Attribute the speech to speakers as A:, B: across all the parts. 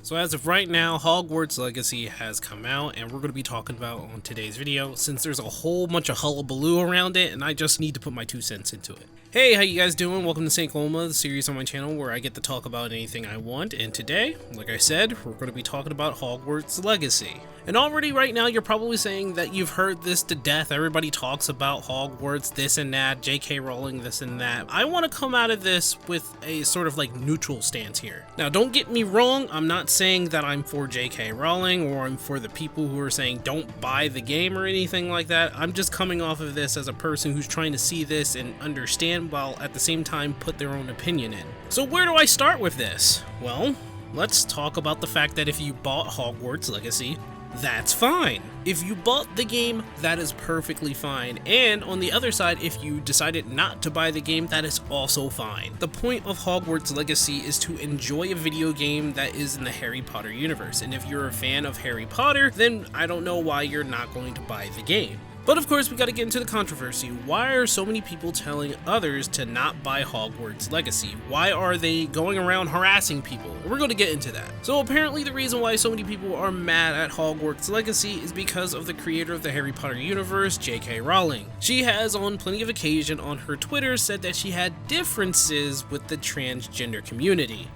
A: So as of right now, Hogwarts Legacy has come out, and we're going to be talking about on today's video, since there's a whole bunch of hullabaloo around it, and I just need to put my 2 cents into it. Hey, how you guys doing? Welcome to St. Loma, the series on my channel where I get to talk about anything I want, and today, like I said, we're going to be talking about Hogwarts Legacy. And already right now, you're probably saying that you've heard this to death. Everybody talks about Hogwarts, this and that, JK Rowling, this and that. I want to come out of this with a sort of like neutral stance here. Now, don't get me wrong, I'm not saying that I'm for JK Rowling or I'm for the people who are saying don't buy the game or anything like that. I'm just coming off of this as a person who's trying to see this and understand while at the same time put their own opinion in. So where do I start with this? Well, let's talk about the fact that if you bought Hogwarts Legacy, that's fine. If you bought the game, that is perfectly fine. And on the other side, if you decided not to buy the game, that is also fine. The point of Hogwarts Legacy is to enjoy a video game that is in the Harry Potter universe. And if you're a fan of Harry Potter, then I don't know why you're not going to buy the game. But of course, we gotta get into the controversy. Why are so many people telling others to not buy Hogwarts Legacy? Why are they going around harassing people? We're gonna get into that. So apparently the reason why so many people are mad at Hogwarts Legacy is because of the creator of the Harry Potter universe, JK Rowling. She has on plenty of occasion on her Twitter said that she had differences with the transgender community.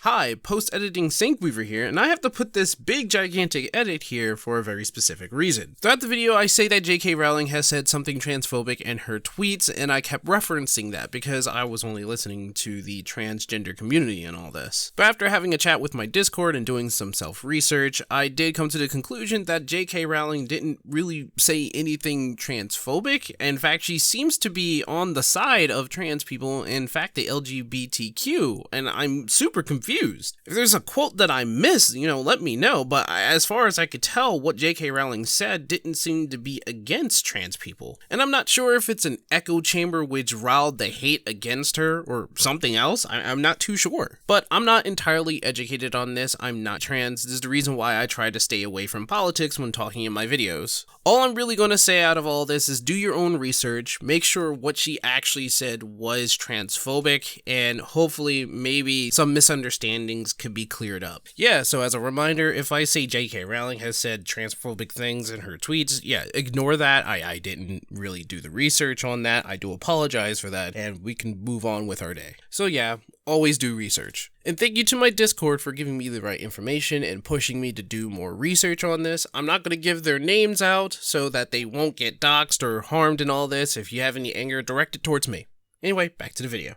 A: Hi, post-editing Sankweaver here, and I have to put this big gigantic edit here for a very specific reason. Throughout the video, I say that JK Rowling has said something transphobic in her tweets, and I kept referencing that because I was only listening to the transgender community and all this. But after having a chat with my Discord and doing some self-research, I did come to the conclusion that JK Rowling didn't really say anything transphobic. In fact, she seems to be on the side of trans people, in fact the LGBTQ, and I'm super confused. If there's a quote that I missed, let me know, but as far as I could tell, what JK Rowling said didn't seem to be against trans people. And I'm not sure if it's an echo chamber which riled the hate against her or something else, I'm not too sure. But I'm not entirely educated on this, I'm not trans. This is the reason why I try to stay away from politics when talking in my videos. All I'm really going to say out of all this is do your own research, make sure what she actually said was transphobic, and hopefully maybe some misunderstandings could be cleared up. Yeah, so as a reminder, if I say JK Rowling has said transphobic things in her tweets, yeah, ignore that. I didn't really do the research on that. I do apologize for that, and we can move on with our day. So yeah, always do research. And thank you to my Discord for giving me the right information and pushing me to do more research on this. I'm not going to give their names out so that they won't get doxxed or harmed in all this. If you have any anger, direct it towards me. Anyway, back to the video.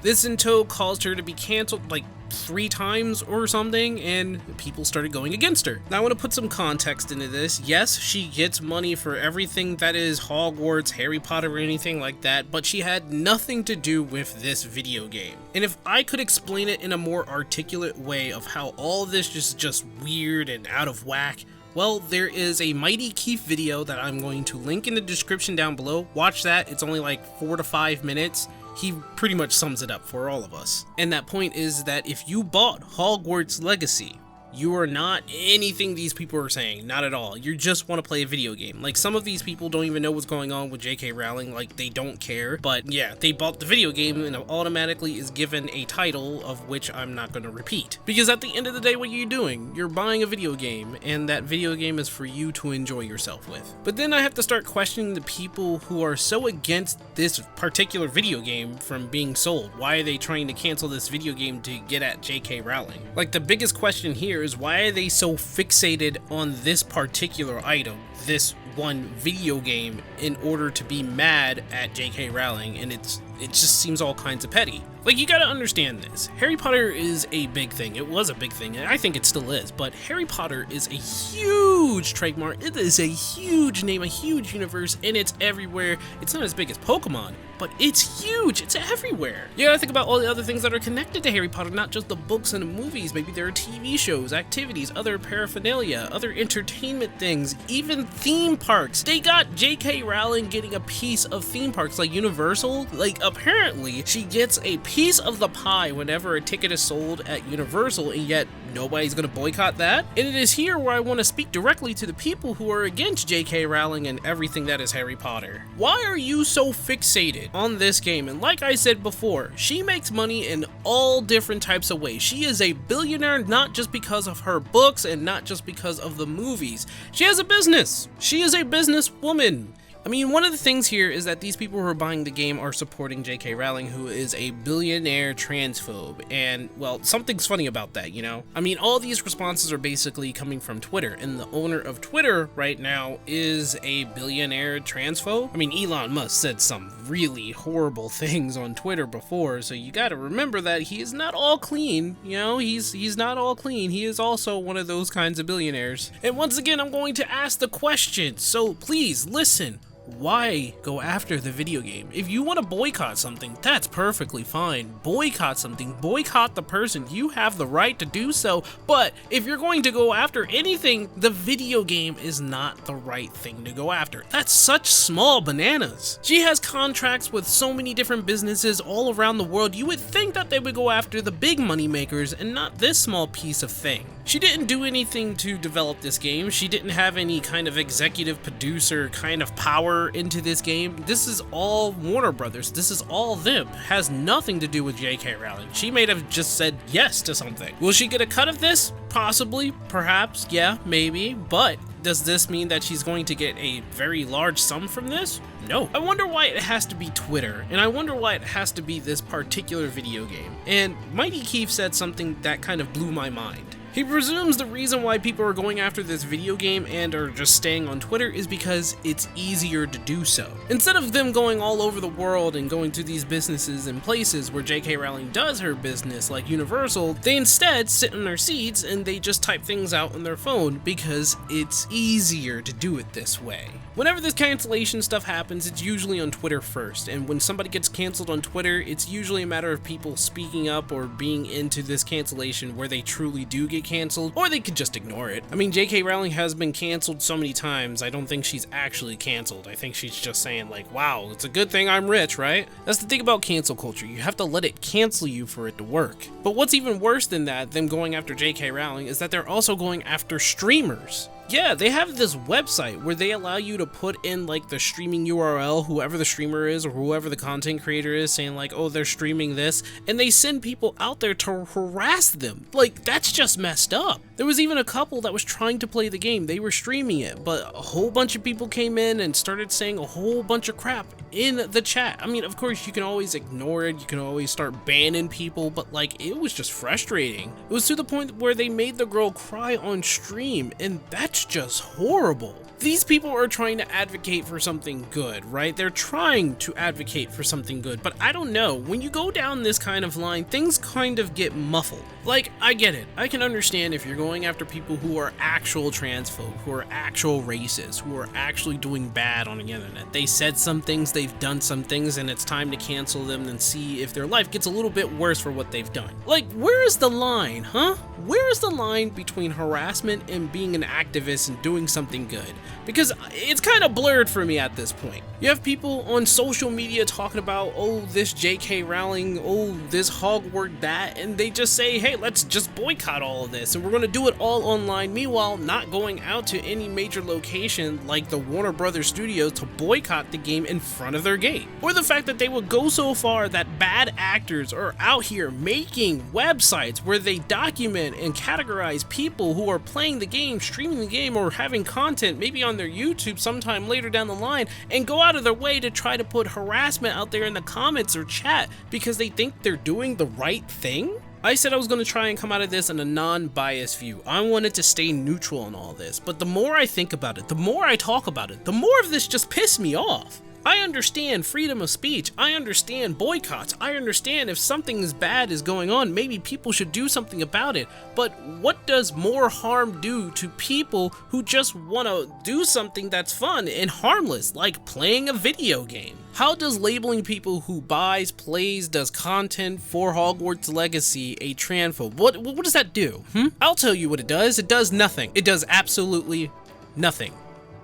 A: This in tow caused her to be canceled like 3 times or something, and people started going against her. Now I want to put some context into this. Yes, she gets money for everything that is Hogwarts, Harry Potter, or anything like that, but she had nothing to do with this video game. And if I could explain it in a more articulate way of how all of this is just weird and out of whack, well, there is a Mighty Keith video that I'm going to link in the description down below. Watch that, it's only like 4 to 5 minutes. He pretty much sums it up for all of us. And that point is that if you bought Hogwarts Legacy, you are not anything these people are saying, not at all. You just want to play a video game. Like, some of these people don't even know what's going on with JK Rowling, like they don't care. But yeah, they bought the video game and automatically is given a title of which I'm not going to repeat. Because at the end of the day, what are you doing? You're buying a video game, and that video game is for you to enjoy yourself with. But then I have to start questioning the people who are so against this particular video game from being sold. Why are they trying to cancel this video game to get at JK Rowling? Like, the biggest question here is why are they so fixated on this particular item, this one video game, in order to be mad at JK Rowling? And it just seems all kinds of petty. Like, you gotta understand this. Harry Potter is a big thing. It was a big thing, and I think it still is, but Harry Potter is a huge trademark. It is a huge name, a huge universe, and it's everywhere. It's not as big as Pokemon, but it's huge. It's everywhere. You gotta think about all the other things that are connected to Harry Potter, not just the books and the movies. Maybe there are TV shows, activities, other paraphernalia, other entertainment things, even theme parks. They got JK Rowling getting a piece of theme parks like Universal. Like, apparently she gets a piece of the pie whenever a ticket is sold at Universal, and yet Nobody's gonna boycott that? And it is here where I want to speak directly to the people who are against J.K. Rowling and everything that is Harry Potter. Why are you so fixated on this game? And like I said before, she makes money in all different types of ways. She is a billionaire not just because of her books and not just because of the movies. She has a business. She is a businesswoman. I mean, one of the things here is that these people who are buying the game are supporting J.K. Rowling, who is a billionaire transphobe, and, well, something's funny about that, you know? I mean, all these responses are basically coming from Twitter, and the owner of Twitter right now is a billionaire transphobe. I mean, Elon Musk said some really horrible things on Twitter before, so you gotta remember that he is not all clean, you know? He's not all clean. He is also one of those kinds of billionaires. And once again, I'm going to ask the question, so please listen. Why go after the video game? If you want to boycott something, that's perfectly fine. Boycott something, boycott the person. You have the right to do so, but if you're going to go after anything, the video game is not the right thing to go after. That's such small bananas. She has contracts with so many different businesses all around the world. You would think that they would go after the big money makers and not this small piece of thing. She didn't do anything to develop this game. She didn't have any kind of executive producer kind of power into this game. This is all Warner Brothers. This is all them. Has nothing to do with J.K. Rowling. She may have just said yes to something. Will she get a cut of this? Possibly, perhaps, yeah, maybe, but does this mean that she's going to get a very large sum from this? No. I wonder why it has to be Twitter, and I wonder why it has to be this particular video game. And Mighty Keith said something that kind of blew my mind. He presumes the reason why people are going after this video game and are just staying on Twitter is because it's easier to do so. Instead of them going all over the world and going to these businesses and places where J.K. Rowling does her business, like Universal, they instead sit in their seats and they just type things out on their phone because it's easier to do it this way. Whenever this cancellation stuff happens, it's usually on Twitter first, and when somebody gets canceled on Twitter, it's usually a matter of people speaking up or being into this cancellation where they truly do get canceled, or they could just ignore it. I mean, J.K. Rowling has been canceled so many times, I don't think she's actually canceled. I think she's just saying like, wow, it's a good thing I'm rich, right? That's the thing about cancel culture. You have to let it cancel you for it to work. But what's even worse than that, them going after J.K. Rowling, is that they're also going after streamers. Yeah, they have this website where they allow you to put in like the streaming URL, whoever the streamer is or whoever the content creator is, saying like, oh, they're streaming this, and they send people out there to harass them. Like, that's just messed up. There was even a couple that was trying to play the game. They were streaming it, but a whole bunch of people came in and started saying a whole bunch of crap in the chat. I mean, of course, you can always ignore it. You can always start banning people, but like, it was just frustrating. It was to the point where they made the girl cry on stream, and that's just horrible. These people are trying to advocate for something good, right? They're trying to advocate for something good, but I don't know. When you go down this kind of line, things kind of get muffled. Like, I get it. I can understand if you're going after people who are actual transphobe, who are actual racists, who are actually doing bad on the internet. They said some things, they've done some things, and it's time to cancel them and see if their life gets a little bit worse for what they've done. Like, where is the line, huh? Where is the line between harassment and being an activist and doing something good? Because it's kind of blurred for me at this point. You have people on social media talking about, oh, this J.K. Rowling, oh, this Hogwarts that, and they just say, hey, let's just boycott all of this, and we're going to do it all online. Meanwhile, not going out to any major location like the Warner Brothers studios to boycott the game in front of their game. Or the fact that they would go so far that bad actors are out here making websites where they document and categorize people who are playing the game, streaming the game, or having content maybe on their YouTube sometime later down the line, and go out of their way to try to put harassment out there in the comments or chat because they think they're doing the right thing? I said I was going to try and come out of this in a non-biased view. I wanted to stay neutral in all this, but the more I think about it, the more I talk about it, the more of this just pissed me off. I understand freedom of speech, I understand boycotts, I understand if something bad is going on, maybe people should do something about it, but what does more harm do to people who just want to do something that's fun and harmless, like playing a video game? How does labeling people who buys, plays, does content for Hogwarts Legacy a transphobe? What does that do? I'll tell you what it does. It does nothing. It does absolutely nothing.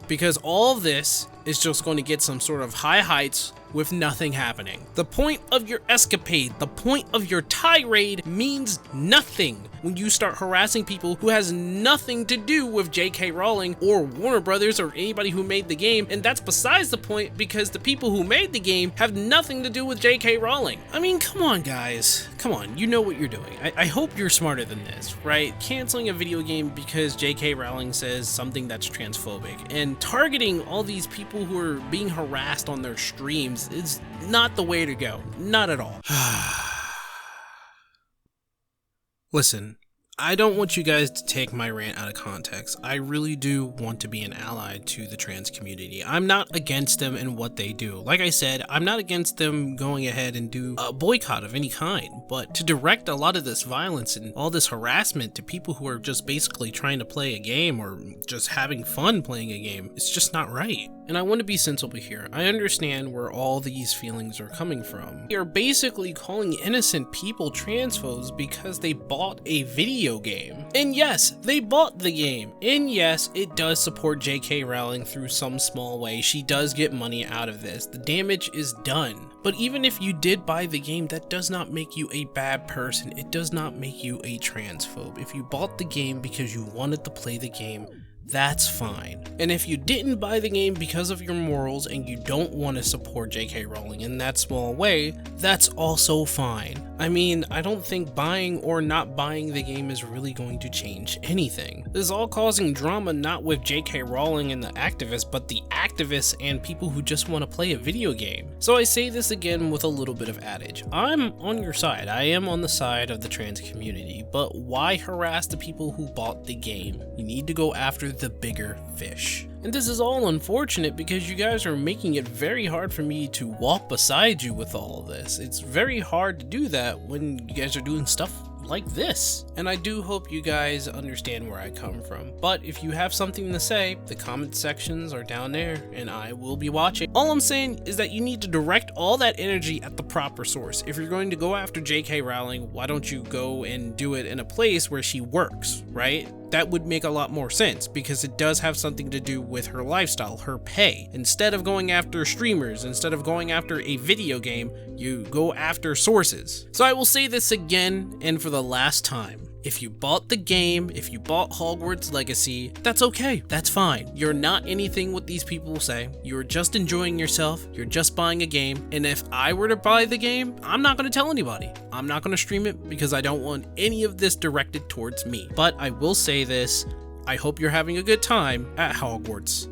A: Because all of this is just going to get some sort of high heights with nothing happening. The point of your escapade, the point of your tirade means nothing when you start harassing people who has nothing to do with J.K. Rowling or Warner Brothers or anybody who made the game, and that's besides the point because the people who made the game have nothing to do with J.K. Rowling. I mean, come on guys, come on, you know what you're doing. I hope you're smarter than this, right? Canceling a video game because J.K. Rowling says something that's transphobic and targeting all these people who are being harassed on their streams is not the way to go, not at all. Listen, I don't want you guys to take my rant out of context. I really do want to be an ally to the trans community. I'm not against them and what they do. Like I said, I'm not against them going ahead and do a boycott of any kind, but to direct a lot of this violence and all this harassment to people who are just basically trying to play a game or just having fun playing a game, it's just not right. And I want to be sensible here. I understand where all these feelings are coming from. You're basically calling innocent people transphobes because they bought a video game. And yes, they bought the game. And yes, it does support J.K. Rowling through some small way. She does get money out of this. The damage is done. But even if you did buy the game, that does not make you a bad person. It does not make you a transphobe. If you bought the game because you wanted to play the game, that's fine. And if you didn't buy the game because of your morals and you don't want to support J.K. Rowling in that small way, that's also fine. I mean, I don't think buying or not buying the game is really going to change anything. This is all causing drama not with J.K. Rowling and the activists, but the activists and people who just want to play a video game. So I say this again with a little bit of adage. I'm on your side. I am on the side of the trans community, but why harass the people who bought the game? You need to go after the bigger fish. And this is all unfortunate because you guys are making it very hard for me to walk beside you with all of this. It's very hard to do that when you guys are doing stuff like this. And I do hope you guys understand where I come from. But if you have something to say, the comment sections are down there and I will be watching. All I'm saying is that you need to direct all that energy at the proper source. If you're going to go after J.K. Rowling, why don't you go and do it in a place where she works, right? That would make a lot more sense because it does have something to do with her lifestyle, her pay. Instead of going after streamers, instead of going after a video game, you go after sources. So I will say this again and for the last time. If you bought the game, if you bought Hogwarts Legacy, that's okay, that's fine. You're not anything what these people will say. You're just enjoying yourself, you're just buying a game, and if I were to buy the game, I'm not going to tell anybody. I'm not going to stream it because I don't want any of this directed towards me. But I will say this, I hope you're having a good time at Hogwarts.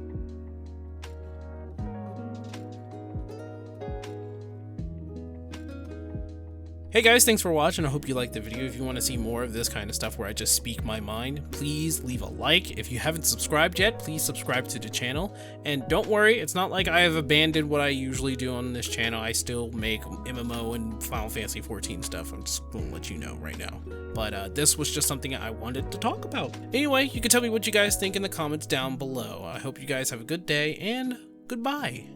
A: Hey guys, thanks for watching. I hope you liked the video. If you want to see more of this kind of stuff where I just speak my mind, please leave a like. If you haven't subscribed yet, please subscribe to the channel. And don't worry, it's not like I have abandoned what I usually do on this channel. I still make MMO and Final Fantasy XIV stuff. I'm just going to let you know right now. But this was just something I wanted to talk about. Anyway, you can tell me what you guys think in the comments down below. I hope you guys have a good day and goodbye.